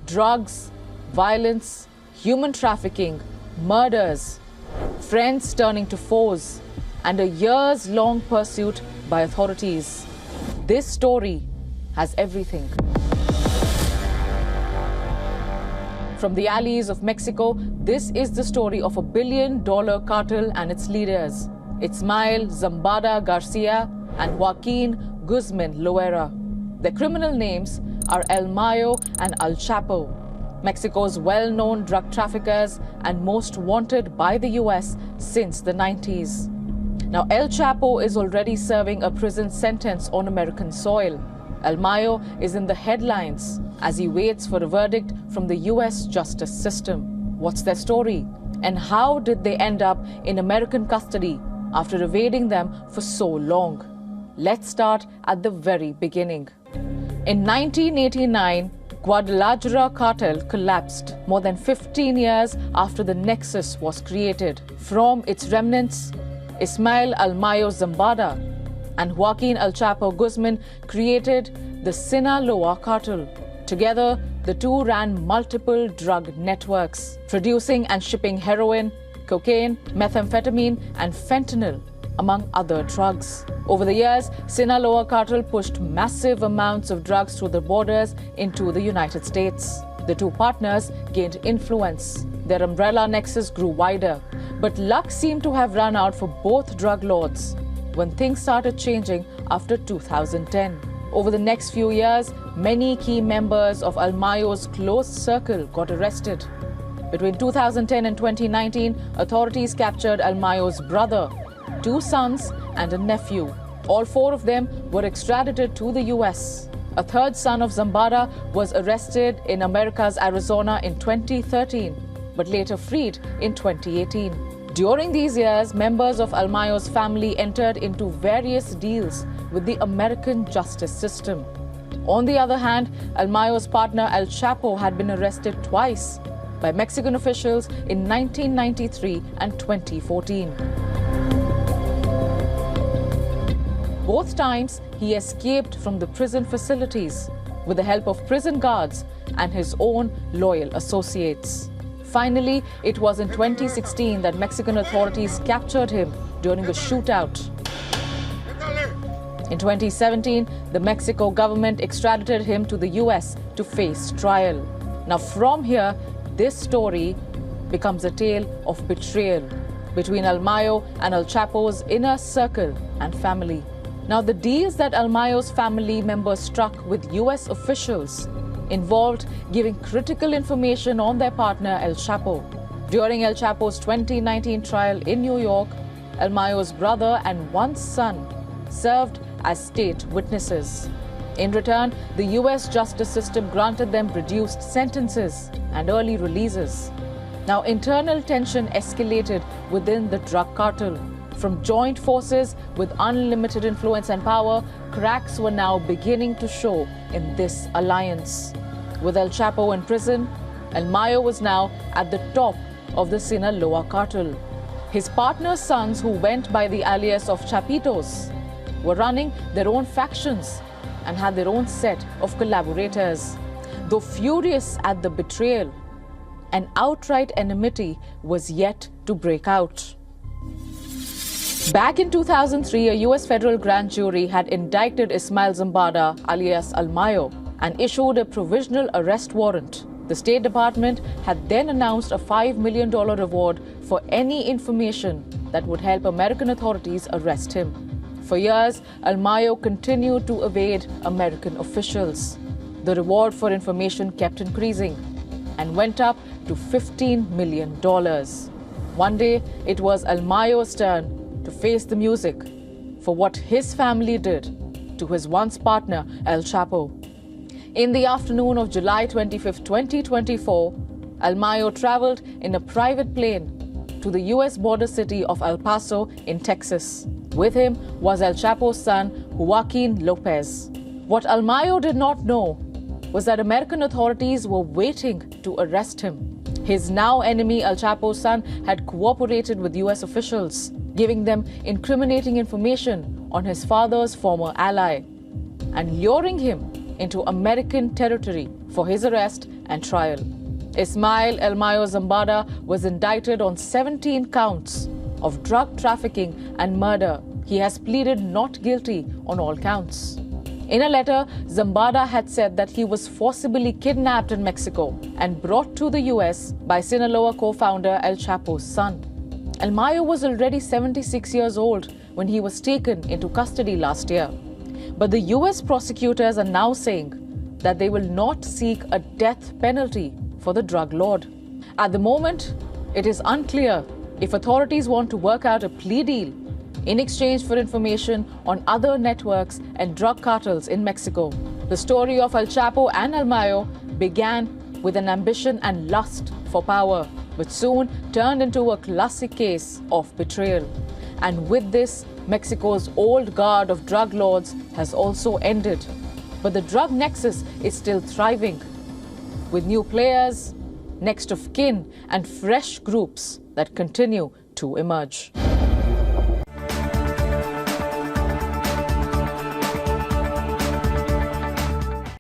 drugs, violence, human trafficking, murders, friends turning to foes, and a years-long pursuit by authorities. This story has everything. From the alleys of Mexico, this is the story of a billion-dollar cartel and its leaders, Ismael Zambada Garcia and Joaquín Guzmán Sinaloa. Their criminal names are El Mayo and El Chapo, Mexico's well-known drug traffickers and most wanted by the US since the 90s. Now, El Chapo is already serving a prison sentence on American soil. El Mayo is in the headlines as he waits for a verdict from the US justice system. What's their story? And how did they end up in American custody after evading them for so long? Let's start at the very beginning. In 1989, Guadalajara cartel collapsed more than 15 years after the nexus was created. From its remnants, Ismael El Mayo Zambada and Joaquín El Chapo Guzmán created the Sinaloa cartel. Together, the two ran multiple drug networks, producing and shipping heroin, cocaine, methamphetamine, and fentanyl, among other drugs. Over the years, Sinaloa cartel pushed massive amounts of drugs through the borders into the United States. The two partners gained influence. Their umbrella nexus grew wider. But luck seemed to have run out for both drug lords when things started changing after 2010. Over the next few years, many key members of El Mayo's close circle got arrested. Between 2010 and 2019, authorities captured El Mayo's brother, two sons and a nephew. All four of them were extradited to the US. A third son of Zambada was arrested in America's Arizona in 2013, but later freed in 2018. During these years, members of El Mayo's family entered into various deals with the American justice system. On the other hand, El Mayo's partner El Chapo had been arrested twice by Mexican officials in 1993 and 2014. Both times, he escaped from the prison facilities with the help of prison guards and his own loyal associates. Finally, it was in 2016 that Mexican authorities captured him during a shootout. In 2017, the Mexico government extradited him to the US to face trial. Now, from here, this story becomes a tale of betrayal between El Mayo and El Chapo's inner circle and family. Now, the deals that El Mayo's family members struck with US officials involved giving critical information on their partner El Chapo. During El Chapo's 2019 trial in New York, El Mayo's brother and one son served as state witnesses. In return, the US justice system granted them reduced sentences and early releases. Now, internal tension escalated within the drug cartel. From joint forces with unlimited influence and power, cracks were now beginning to show in this alliance. With El Chapo in prison, El Mayo was now at the top of the Sinaloa cartel. His partner's sons, who went by the alias of Chapitos, were running their own factions and had their own set of collaborators. Though furious at the betrayal, an outright enmity was yet to break out. Back in 2003, a US federal grand jury had indicted Ismael Zambada, alias El Mayo, and issued a provisional arrest warrant. The State Department had then announced a $5 million reward for any information that would help American authorities arrest him. For years, El Mayo continued to evade American officials. The reward for information kept increasing and went up to $15 million. One day, it was El Mayo's turn to face the music for what his family did to his once partner, El Chapo. In the afternoon of July 25, 2024, El Mayo traveled in a private plane to the US border city of El Paso in Texas. With him was El Chapo's son, Joaquín Lopez. What El Mayo did not know was that American authorities were waiting to arrest him. His now enemy, El Chapo's son, had cooperated with US officials, giving them incriminating information on his father's former ally and luring him into American territory for his arrest and trial. Ismael El Mayo Zambada was indicted on 17 counts of drug trafficking and murder. He has pleaded not guilty on all counts. In a letter, Zambada had said that he was forcibly kidnapped in Mexico and brought to the US by Sinaloa co-founder El Chapo's son. El Mayo was already 76 years old when he was taken into custody last year. But the US prosecutors are now saying that they will not seek a death penalty for the drug lord. At the moment, it is unclear if authorities want to work out a plea deal in exchange for information on other networks and drug cartels in Mexico. The story of El Chapo and El Mayo began with an ambition and lust for power, which soon turned into a classic case of betrayal. And with this, Mexico's old guard of drug lords has also ended. But the drug nexus is still thriving, with new players, next of kin, and fresh groups that continue to emerge.